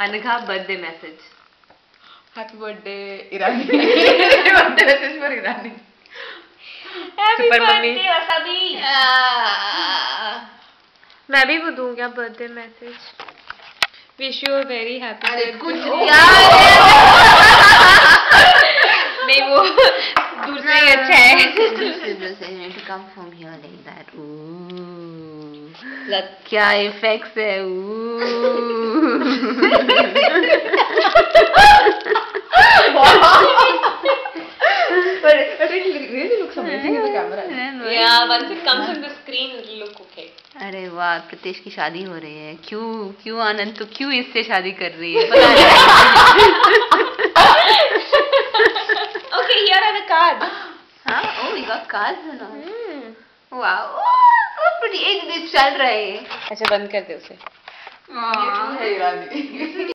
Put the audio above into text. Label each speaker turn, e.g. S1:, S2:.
S1: Anagha birthday message.
S2: Happy birthday Irani. Birthday message for Irani.
S1: Happy birthday
S3: wasabi.
S1: मैं भी वो दूं क्या birthday message. Wish you a very happy.
S2: अरे कुछ
S1: नहीं वो दूसरा ही अच्छा है.
S2: to come from here like that.
S1: क्या इफेक्ट्स है.
S2: But it really looks amazing in the camera.
S3: Yeah, once it comes on the screen, it will look okay.
S1: अरे वाह, प्रतीश की शादी हो रही है. क्यों आनंद तो क्यों इससे शादी कर रही है. पता नहीं.
S3: Okay, here are the cards.
S1: हाँ, oh you got cards and all. Wow, so pretty. एक दिन चल रहा है. अच्छा बंद कर दे उसे.
S2: है ईरानी.